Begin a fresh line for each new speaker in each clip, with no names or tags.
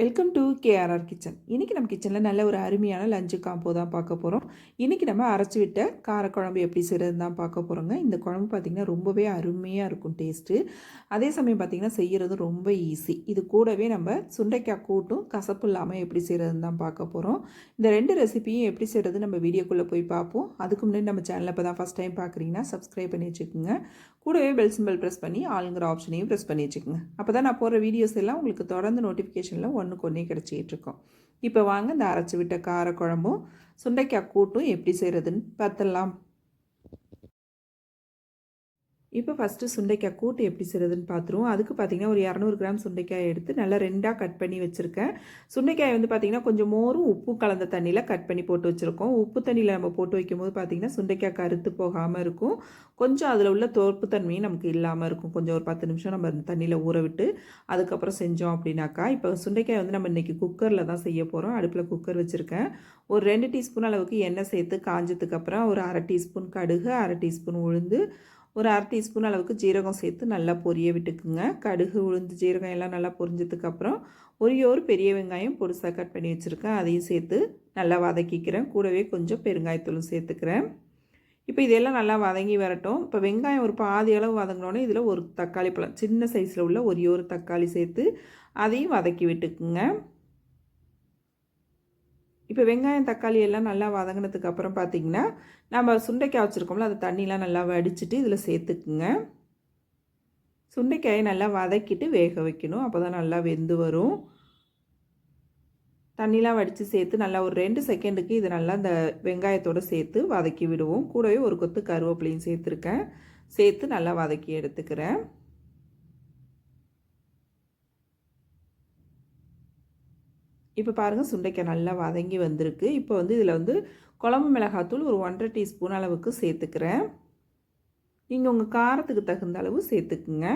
Welcome to KRR kitchen. இன்றைக்கி நம்ம கிச்சனில் நல்ல ஒரு அருமையான லஞ்சு காம்போ தான் பார்க்க போகிறோம். இன்றைக்கி நம்ம அரைச்சி விட்ட காரக்குழம்பு எப்படி செய்கிறது தான் பார்க்க போகிறோங்க. இந்த குழம்பு பார்த்திங்கன்னா ரொம்பவே அருமையாக இருக்கும் டேஸ்ட்டு. அதே சமயம் பார்த்திங்கன்னா செய்கிறது ரொம்ப ஈஸி. இது கூடவே நம்ம சுண்டைக்காய் கூட்டும் கசப்பு இல்லாமல் எப்படி செய்கிறதுன்னு தான் பார்க்க போகிறோம். இந்த ரெண்டு ரெசிபியும் எப்படி செய்கிறது நம்ம வீடியோக்குள்ளே போய் பார்ப்போம். அதுக்கு முன்னாடி நம்ம சேனலில் இப்போ தான் ஃபஸ்ட் டைம் பார்க்குறீங்கன்னா சப்ஸ்கிரைப் பண்ணி வச்சுக்கோங்க. கூடவே பெல் சிம்பிள் ப்ரெஸ் பண்ணி ஆளுங்கிற ஆப்ஷனையும் ப்ரெஸ் பண்ணி வச்சுக்கோங்க. அப்போ தான் நான் போடுற வீடியோஸ் எல்லாம் உங்களுக்கு தொடர்ந்து நோட்டிஃபிகேஷனில் ஒன்றுக்கு ஒன்றே கிடச்சிக்கிட்டுருக்கோம். இப்போ வாங்க இந்த அரைச்சி விட்ட காரக்குழம்பும் சுண்டைக்காய் கூட்டும் எப்படி செய்கிறதுன்னு பார்த்துடலாம். இப்போ ஃபஸ்ட்டு சுண்டைக்காய் கூட்டு எப்படி செய்கிறதுன்னு பார்த்துருவோம். அதுக்கு பார்த்திங்கன்னா ஒரு 200 கிராம் சுண்டைக்காய் எடுத்து நல்லா ரெண்டாக கட் பண்ணி வச்சுருக்கேன். சுண்டைக்காய் வந்து பார்த்திங்கன்னா கொஞ்சம் மோரும் உப்பு கலந்த தண்ணியில் கட் பண்ணி போட்டு வச்சுருக்கோம். உப்பு தண்ணியில் நம்ம போட்டு வைக்கும்போது பார்த்திங்கன்னா சுண்டைக்காய் கருத்து போகாமல் இருக்கும். கொஞ்சம் அதில் உள்ள தோற்பு தன்மையும் நமக்கு இல்லாமல் இருக்கும். கொஞ்சம் ஒரு 10 நிமிஷம் நம்ம தண்ணியில் ஊற விட்டு அதுக்கப்புறம் செஞ்சோம் அப்படின்னாக்கா, இப்போ சுண்டைக்காய் வந்து நம்ம இன்றைக்கி குக்கரில் தான் செய்ய போகிறோம். அடுப்பில் குக்கர் வச்சுருக்கேன். ஒரு 2 டீஸ்பூன் அளவுக்கு எண்ணெய் சேர்த்து காஞ்சதுக்கப்புறம் ஒரு 1/2 டீஸ்பூன் கடுகு, 1/2 டீஸ்பூன் உளுந்து, ஒரு 1/2 டீஸ்பூன் அளவுக்கு ஜீரகம் சேர்த்து நல்லா பொரிய விட்டுக்குங்க. கடுகு, உளுந்து, ஜீரகம் எல்லாம் நல்லா பொரிஞ்சதுக்கப்புறம் ஒரு பெரிய வெங்காயம் பொடிசாக கட் பண்ணி வச்சுருக்கேன். அதையும் சேர்த்து நல்லா வதக்கிக்கிறேன். கூடவே கொஞ்சம் பெருங்காயத்தூளும் சேர்த்துக்கிறேன். இப்போ இதெல்லாம் நல்லா வதங்கி வரட்டும். இப்போ வெங்காயம் ஒரு பாதி அளவு வதங்கினோடனே இதில் ஒரு தக்காளி பழம் சின்ன சைஸில் உள்ள ஒரு தக்காளி சேர்த்து அதையும் வதக்கி விட்டுக்குங்க. இப்போ வெங்காயம் தக்காளி எல்லாம் நல்லா வதங்கினதுக்கு அப்புறம் பார்த்திங்கன்னா நம்ம சுண்டைக்காய் வச்சுருக்கோம்ல அது தண்ணிலாம் நல்லா வடிச்சிட்டு இதில் சேர்த்துக்குங்க. சுண்டைக்காயை நல்லா வதக்கிட்டு வேக வைக்கணும். அப்போ தான் நல்லா வெந்து வரும். தண்ணிலாம் வடித்து சேர்த்து நல்லா ஒரு 2 செகண்டுக்கு இது நல்லா இந்த வெங்காயத்தோடு சேர்த்து வதக்கி விடுவோம். கூடவே ஒரு கொத்து கருவேப்பிலையும் சேர்த்துருக்கேன். சேர்த்து நல்லா வதக்கி எடுத்துக்கிறேன். இப்போ பாருங்கள் சுண்டைக்காய் நல்லா வதங்கி வந்திருக்கு. இப்போ வந்து இதில் வந்து குழம்பு மிளகாத்தூள் ஒரு 1/2 டீஸ்பூன் அளவுக்கு சேர்த்துக்கிறேன். நீங்கள் உங்கள் காரத்துக்கு தகுந்த அளவு சேர்த்துக்குங்க.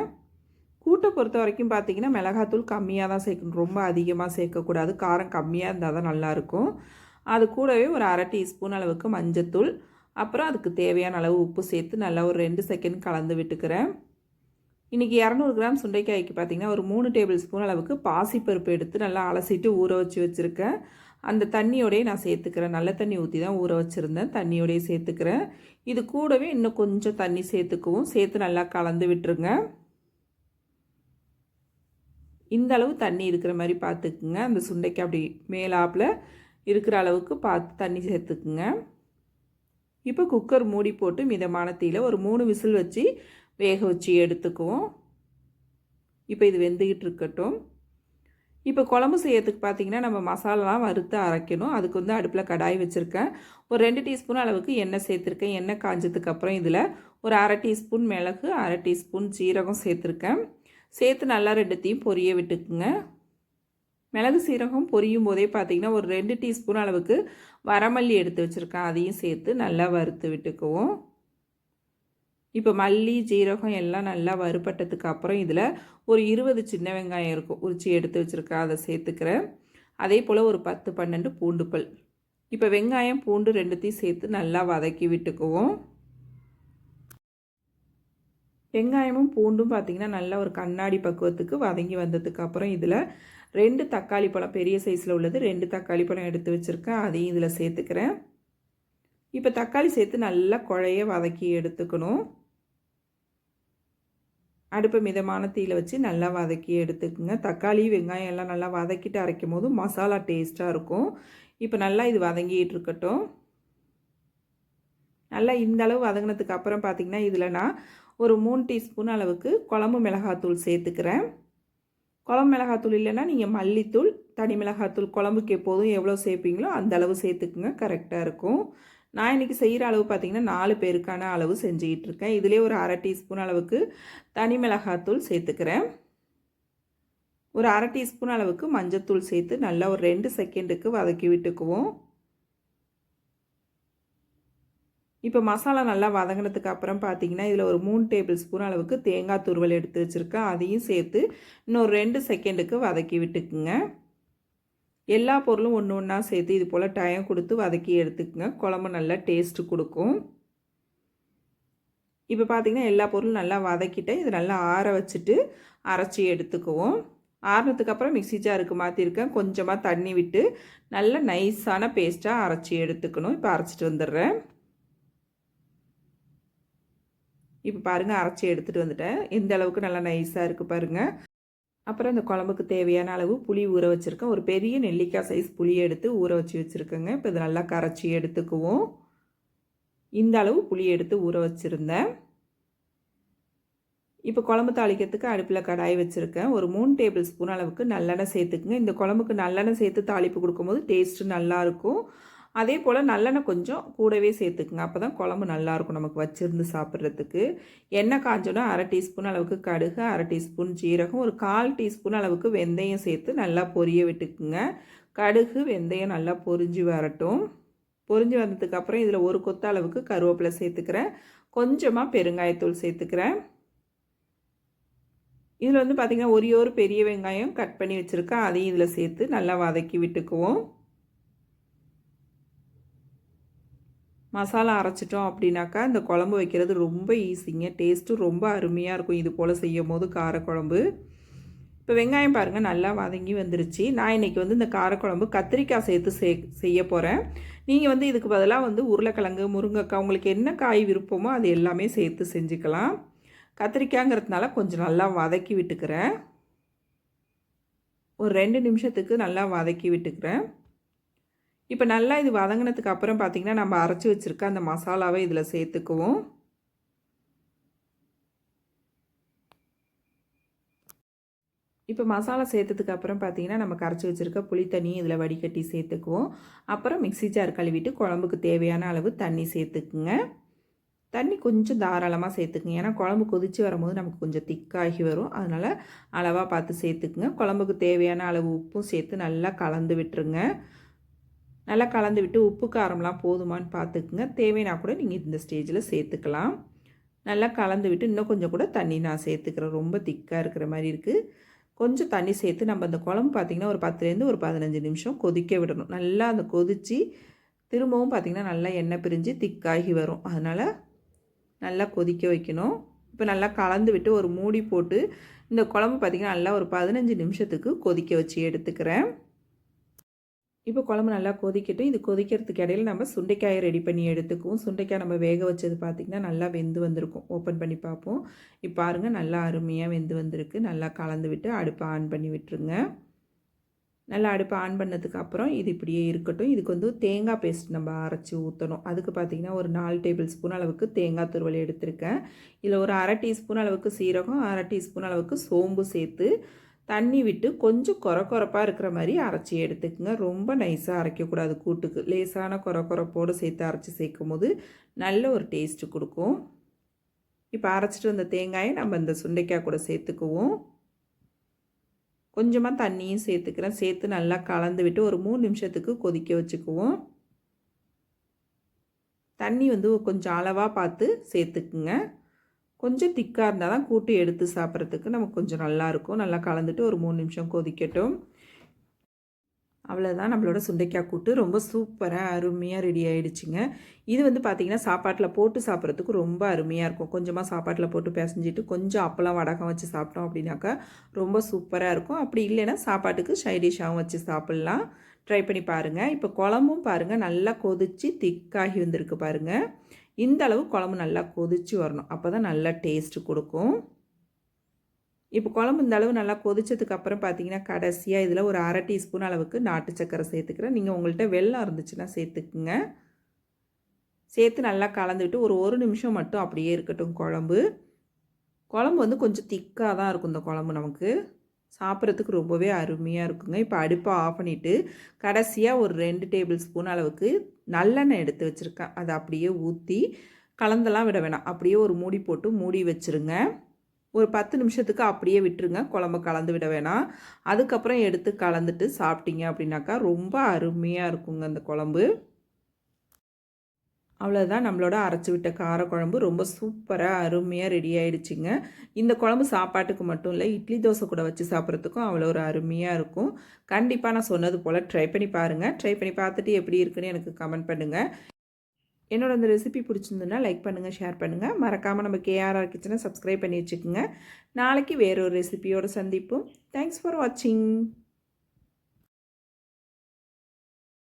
கூட்டை பொறுத்த வரைக்கும் பார்த்தீங்கன்னா மிளகாத்தூள் கம்மியாக தான் சேர்க்கணும். ரொம்ப அதிகமாக சேர்க்கக்கூடாது. காரம் கம்மியாக இருந்தால் தான் நல்லாயிருக்கும். அது கூடவே ஒரு 1/2 டீஸ்பூன் அளவுக்கு மஞ்சத்தூள், அப்புறம் அதுக்கு தேவையான அளவு உப்பு சேர்த்து நல்லா ஒரு 2 செகண்ட் கலந்து விட்டுக்கிறேன். இன்றைக்கி 200 கிராம் சுண்டைக்காய்க்கு பார்த்திங்கன்னா ஒரு 3 டேபிள் ஸ்பூன் அளவுக்கு பாசிப்பருப்பு எடுத்து நல்லா அலசிட்டு ஊற வச்சுருக்கேன். அந்த தண்ணியோடையே நான் சேர்த்துக்கிறேன். நல்ல தண்ணி ஊற்றி தான் ஊற வச்சுருந்தேன். தண்ணியோடையே சேர்த்துக்கிறேன். இது கூடவே இன்னும் கொஞ்சம் தண்ணி சேர்த்துக்கவும். சேர்த்து நல்லா கலந்து விட்டுருங்க. இந்த அளவு தண்ணி இருக்கிற மாதிரி பார்த்துக்குங்க. அந்த சுண்டைக்காய் அப்படி மேலாப்பில் இருக்கிற அளவுக்கு பார்த்து தண்ணி சேர்த்துக்குங்க. இப்போ குக்கர் மூடி போட்டு மிதமான தீயில் ஒரு 3 விசில் வச்சு வேக வச்சு எடுத்துக்குவோம். இப்போ இது வெந்துக்கிட்டு இருக்கட்டும். இப்போ குழம்பு செய்யறதுக்கு பார்த்திங்கன்னா நம்ம மசாலாலாம் வறுத்து அரைக்கணும். அதுக்கு வந்து அடுப்பில் கடாய் வச்சுருக்கேன். ஒரு 2 டீஸ்பூன் அளவுக்கு எண்ணெய் சேர்த்துருக்கேன். எண்ணெய் காஞ்சதுக்கப்புறம் இதில் ஒரு 1/2 டீஸ்பூன் மிளகு, 1/2 டீஸ்பூன் ஜீரகம் சேர்த்துருக்கேன். சேர்த்து நல்லா ரெண்டுத்தையும் பொரிய விட்டுக்குங்க. மிளகு சீரகம் பொரியும் போதே பார்த்திங்கன்னா ஒரு 2 டீஸ்பூன் அளவுக்கு வரமல்லி எடுத்து வச்சுருக்கேன். அதையும் சேர்த்து நல்லா வறுத்து விட்டுக்குவோம். இப்போ மல்லி, ஜீரகம் எல்லாம் நல்லா வறுபட்டதுக்கு அப்புறம் இதில் ஒரு 20 சின்ன வெங்காயம் இருக்கும் உரிச்சி எடுத்து வச்சுருக்கேன். அதை சேர்த்துக்கிறேன். அதே போல் ஒரு 10-12 பூண்டு பல். இப்போ வெங்காயம், பூண்டு ரெண்டுத்தையும் சேர்த்து நல்லா வதக்கி விட்டுக்குவோம். வெங்காயமும் பூண்டும் பார்த்திங்கன்னா நல்லா ஒரு கண்ணாடி பக்குவத்துக்கு வதங்கி வந்ததுக்கு அப்புறம் இதில் 2 தக்காளி பழம் பெரிய சைஸில் உள்ளது 2 தக்காளி பழம் எடுத்து வச்சுருக்கேன். அதையும் இதில் சேர்த்துக்கிறேன். இப்போ தக்காளி சேர்த்து நல்லா குழைய வதக்கி எடுத்துக்கணும். அடுப்பை மிதமான தீயில் வச்சு நல்லா வதக்கி எடுத்துக்குங்க. தக்காளி, வெங்காயம் எல்லாம் நல்லா வதக்கிட்டு அரைக்கும் போது மசாலா டேஸ்ட்டாக இருக்கும். இப்போ நல்லா இது வதங்கிட்டு இருக்கட்டும். நல்லா இந்த அளவு வதங்கினதுக்கு அப்புறம் பார்த்திங்கன்னா இதில் நான் ஒரு 3 டீஸ்பூன் அளவுக்கு குழம்பு மிளகாத்தூள் சேர்த்துக்கிறேன். குழம்பு மிளகாத்தூள் இல்லைன்னா நீங்கள் மல்லித்தூள், தனி மிளகாத்தூள் குழம்புக்கு எப்போதும் எவ்வளோ சேர்ப்பீங்களோ அந்த அளவு சேர்த்துக்குங்க. கரெக்டாக இருக்கும். நான் இன்றைக்கி செய்கிற அளவு பார்த்திங்கன்னா 4 பேருக்கான அளவு செஞ்சுக்கிட்டு இருக்கேன். இதிலே ஒரு 1/2 டீஸ்பூன் அளவுக்கு தனி மிளகாத்தூள் சேர்த்துக்கிறேன். ஒரு 1/2 டீஸ்பூன் அளவுக்கு மஞ்சத்தூள் சேர்த்து நல்லா ஒரு 2 செகண்டுக்கு வதக்கி விட்டுக்குவோம். இப்போ மசாலா நல்லா வதங்கினதுக்கு அப்புறம் பார்த்திங்கன்னா இதில் ஒரு 3 டேபிள் ஸ்பூன் அளவுக்கு தேங்காய் துருவல் எடுத்து வச்சுருக்கேன். அதையும் சேர்த்து இன்னொரு 2 செகண்டுக்கு வதக்கி விட்டுக்குங்க. எல்லா பொருளும் ஒன்று ஒன்றா சேர்த்து இது போல் டைம் கொடுத்து வதக்கி எடுத்துக்கங்க. குழம்பு நல்லா டேஸ்ட்டு கொடுக்கும். இப்போ பார்த்திங்கன்னா எல்லா பொருளும் நல்லா வதக்கிட்டு இது நல்லா ஆற வச்சுட்டு அரைச்சி எடுத்துக்குவோம். ஆறுனதுக்கப்புறம் மிக்ஸி ஜாருக்கு மாற்றிருக்கேன். கொஞ்சமாக தண்ணி விட்டு நல்ல நைஸான பேஸ்ட்டாக அரைச்சி எடுத்துக்கணும். இப்போ அரைச்சிட்டு வந்துடுறேன். இப்போ பாருங்கள், அரைச்சி எடுத்துகிட்டு வந்துட்டேன். எந்த அளவுக்கு நல்லா நைஸாக இருக்குது பாருங்கள். அப்புறம் இந்த குழம்புக்கு தேவையான அளவு புளி ஊற வச்சுருக்கேன். ஒரு பெரிய நெல்லிக்காய் சைஸ் புளியை எடுத்து ஊற வச்சு வச்சுருக்கேங்க. இப்போ இது நல்லா கரைச்சி எடுத்துக்குவோம். இந்த அளவு புளி எடுத்து ஊற வச்சுருந்தேன். இப்போ குழம்பு தாளிக்கிறதுக்கு அடுப்பில் கடாய் வச்சுருக்கேன். ஒரு 3 டேபிள் ஸ்பூன் அளவுக்கு நல்லெண்ணெய் சேர்த்துக்குங்க. இந்த குழம்புக்கு நல்லெண்ணெய் சேர்த்து தாளிப்பு கொடுக்கும்போது டேஸ்ட்டு நல்லாயிருக்கும். அதே போல் நல்லெண்ணெய் கொஞ்சம் கூடவே சேர்த்துக்குங்க. அப்போ தான் குழம்பு நல்லாயிருக்கும் நமக்கு வச்சுருந்து சாப்பிட்றதுக்கு. எண்ணெய் காஞ்சோன்னா 1/2 டீஸ்பூன் அளவுக்கு கடுகு, 1/2 டீஸ்பூன் ஜீரகம், ஒரு 1/4 டீஸ்பூன் அளவுக்கு வெந்தயம் சேர்த்து நல்லா பொரிய விட்டுக்குங்க. கடுகு வெந்தயம் நல்லா பொரிஞ்சு வரட்டும். பொரிஞ்சு வந்ததுக்கப்புறம் இதில் ஒரு கொத்த அளவுக்கு கருவேப்பிலை சேர்த்துக்கிறேன். கொஞ்சமாக பெருங்காயத்தூள் சேர்த்துக்கிறேன். இதில் வந்து பார்த்திங்கன்னா ஒரே ஒரு பெரிய வெங்காயம் கட் பண்ணி வச்சுருக்கேன். அதையும் இதில் சேர்த்து நல்லா வதக்கி விட்டுக்குவோம். மசாலா அரைச்சிட்டோம் அப்படின்னாக்கா இந்த குழம்பு வைக்கிறது ரொம்ப ஈஸிங்க. டேஸ்ட்டும் ரொம்ப அருமையாக இருக்கும் இது போல் செய்யும் போது காரக்குழம்பு. இப்போ வெங்காயம் பாருங்கள் நல்லா வதங்கி வந்துருச்சு. நான் இன்றைக்கி வந்து இந்த காரக்குழம்பு கத்திரிக்காய் சேர்த்து செய்ய போகிறேன். நீங்கள் வந்து இதுக்கு பதிலாக வந்து உருளைக்கிழங்கு, முருங்கைக்காய் உங்களுக்கு என்ன காய் விருப்பமோ அது எல்லாமே சேர்த்து செஞ்சுக்கலாம். கத்திரிக்காய்ங்கிறதுனால கொஞ்சம் நல்லா வதக்கி விட்டுக்கிறேன். ஒரு 2 நிமிஷத்துக்கு நல்லா வதக்கி விட்டுக்கிறேன். இப்போ நல்லா இது வதங்கினதுக்கு அப்புறம் பார்த்திங்கன்னா நம்ம அரைச்சி வச்சுருக்க அந்த மசாலாவை இதில் சேர்த்துக்குவோம். இப்போ மசாலா சேர்த்ததுக்கு அப்புறம் பார்த்திங்கன்னா நம்ம கரைச்சி வச்சுருக்க புளி தண்ணி இதில் வடிகட்டி சேர்த்துக்குவோம். அப்புறம் மிக்ஸி ஜார் கழுவிட்டு குழம்புக்கு தேவையான அளவு தண்ணி சேர்த்துக்குங்க. தண்ணி கொஞ்சம் தாராளமாக சேர்த்துக்குங்க. ஏன்னா குழம்பு கொதித்து வரும்போது நமக்கு கொஞ்சம் திக்காகி வரும். அதனால் அளவாக பார்த்து சேர்த்துக்குங்க. குழம்புக்கு தேவையான அளவு உப்பும் சேர்த்து நல்லா கலந்து விட்டுருங்க. நல்லா கலந்து விட்டு உப்பு காரம்லாம் போதுமான்னு பார்த்துக்குங்க. தேவைன்னா கூட நீங்கள் இந்த ஸ்டேஜில் சேர்த்துக்கலாம். நல்லா கலந்து விட்டு இன்னும் கொஞ்சம் கூட தண்ணி நான் சேர்த்துக்கிறேன். ரொம்ப திக்காக இருக்கிற மாதிரி இருக்குது. கொஞ்சம் தண்ணி சேர்த்து நம்ம அந்த குழம்பு பார்த்திங்கன்னா ஒரு 10லேருந்து ஒரு 15 நிமிஷம் கொதிக்க விடணும். நல்லா அந்த கொதித்து திரும்பவும் பார்த்திங்கன்னா நல்லா எண்ணெய் பிரிஞ்சு திக்காகி வரும். அதனால் நல்லா கொதிக்க வைக்கணும். இப்போ நல்லா கலந்து விட்டு ஒரு மூடி போட்டு இந்த குழம்பு பார்த்திங்கன்னா நல்லா ஒரு 15 நிமிஷத்துக்கு கொதிக்க வச்சு எடுத்துக்கிறேன். இப்போ குழம்பு நல்லா கொதிக்கட்டும். இது கொதிக்கிறதுக்கு இடையில நம்ம சுண்டைக்காயை ரெடி பண்ணி எடுத்துக்குவோம். சுண்டைக்காய் நம்ம வேக வச்சது பார்த்திங்கன்னா நல்லா வெந்து வந்திருக்கும். ஓப்பன் பண்ணி பார்ப்போம். இப்போ பாருங்கள் நல்லா அருமையாக வெந்து வந்திருக்கு. நல்லா கலந்து விட்டு அடுப்பை ஆன் பண்ணி விட்டுருங்க. நல்லா அடுப்பை ஆன் பண்ணதுக்கு அப்புறம் இது இப்படியே இருக்கட்டும். இதுக்கு வந்து தேங்காய் பேஸ்ட் நம்ம அரைச்சி ஊற்றணும். அதுக்கு பார்த்திங்கன்னா ஒரு 4 டேபிள் ஸ்பூன் அளவுக்கு தேங்காய் துருவல் எடுத்திருக்கேன். இதில் ஒரு 1/2 டீஸ்பூன் அளவுக்கு சீரகம், 1/2 டீஸ்பூன் அளவுக்கு சோம்பு சேர்த்து தண்ணி விட்டு கொஞ்சம் கொரப்பாக இருக்கிற மாதிரி அரைச்சி எடுத்துக்கோங்க. ரொம்ப நைஸாக அரைக்கக்கூடாது. கூட்டுக்கு லேசான கொரப்போடு சேர்த்து அரைச்சி சேர்க்கும் போது நல்ல ஒரு டேஸ்ட்டு கொடுக்கும். இப்போ அரைச்சிட்டு வந்த தேங்காயை நம்ம இந்த சுண்டைக்காய் கூட சேர்த்துக்குவோம். கொஞ்சமாக தண்ணியும் சேர்த்துக்கிறேன். சேர்த்து நல்லா கலந்து விட்டு ஒரு 3 நிமிஷத்துக்கு கொதிக்க வச்சுக்குவோம். தண்ணி வந்து கொஞ்சம் அளவாக பார்த்து சேர்த்துக்குங்க. கொஞ்சம் திக்காக இருந்தால் தான் கூட்டு எடுத்து சாப்பிட்றதுக்கு நமக்கு கொஞ்சம் நல்லாயிருக்கும். நல்லா கலந்துட்டு ஒரு 3 நிமிஷம் கொதிக்கட்டும். அவ்வளோதான், நம்மளோட சுண்டைக்காய் கூட்டு ரொம்ப சூப்பராக அருமையாக ரெடி ஆகிடுச்சிங்க. இது வந்து பார்த்திங்கன்னா சாப்பாட்டில் போட்டு சாப்பிட்றதுக்கு ரொம்ப அருமையாக இருக்கும். கொஞ்சமாக சாப்பாட்டில் போட்டு பிசைஞ்சிட்டு கொஞ்சம் அப்பளம் வடகம் வச்சு சாப்பிட்டோம் அப்படின்னாக்கா ரொம்ப சூப்பராக இருக்கும். அப்படி இல்லைன்னா சாப்பாட்டுக்கு சைடிஷாகவும் வச்சு சாப்பிட்லாம். ட்ரை பண்ணி பாருங்கள். இப்போ குழம்பும் பாருங்கள் நல்லா கொதித்து திக்காகி வந்திருக்கு பாருங்கள். இந்த அளவு குழம்பு நல்லா கொதித்து வரணும். அப்போ தான் நல்லா டேஸ்ட்டு கொடுக்கும். இப்போ குழம்பு இந்த அளவு நல்லா கொதிச்சதுக்கப்புறம் பார்த்திங்கன்னா கடைசியாக இதில் ஒரு 1/2 டீஸ்பூன் அளவுக்கு நாட்டு சக்கரை சேர்த்துக்கிறேன். நீங்கள் உங்கள்கிட்ட வெல்லம் இருந்துச்சுன்னா சேர்த்துக்குங்க. சேர்த்து நல்லா கலந்துவிட்டு ஒரு நிமிஷம் மட்டும் அப்படியே இருக்கட்டும் குழம்பு. குழம்பு வந்து கொஞ்சம் திக்காக தான் இருக்கும். இந்த குழம்பு நமக்கு சாப்பிட்றதுக்கு ரொம்பவே அருமையாக இருக்குங்க. இப்போ அடுப்பை ஆஃப் பண்ணிவிட்டு கடைசியாக ஒரு 2 டேபிள் ஸ்பூன் அளவுக்கு நல்லெண்ணெய் எடுத்து வச்சுருக்கேன். அதை அப்படியே ஊற்றி கலந்தெல்லாம் விட வேணாம். அப்படியே ஒரு மூடி போட்டு மூடி வச்சுருங்க. ஒரு 10 நிமிஷத்துக்கு அப்படியே விட்டுருங்க. குழம்பு கலந்து விட வேணாம். அதுக்கப்புறம் எடுத்து கலந்துட்டு சாப்பிட்டீங்க அப்படின்னாக்கா ரொம்ப அருமையாக இருக்குங்க அந்த குழம்பு. அவ்வளோதான், நம்மளோட அரைச்சி விட்ட காரக்குழம்பு ரொம்ப சூப்பராக அருமையாக ரெடி ஆகிடுச்சிங்க. இந்த குழம்பு சாப்பாட்டுக்கு மட்டும் இல்லை, இட்லி தோசை கூட வச்சு சாப்பிட்றதுக்கும் அவ்வளோ ஒரு அருமையாக இருக்கும். கண்டிப்பாக நான் சொன்னது போல் ட்ரை பண்ணி பாருங்கள். ட்ரை பண்ணி பார்த்துட்டு எப்படி இருக்குன்னு எனக்கு கமெண்ட் பண்ணுங்கள். என்னோட அந்த ரெசிபி பிடிச்சிருந்துன்னா லைக் பண்ணுங்கள், ஷேர் பண்ணுங்கள். மறக்காமல் நம்ம கேஆர்ஆர் கிச்சனை சப்ஸ்கிரைப் பண்ணி வச்சுக்கோங்க. நாளைக்கு வேறொரு ரெசிபியோடு சந்திப்போம். தேங்க்ஸ் ஃபார் வாட்சிங்.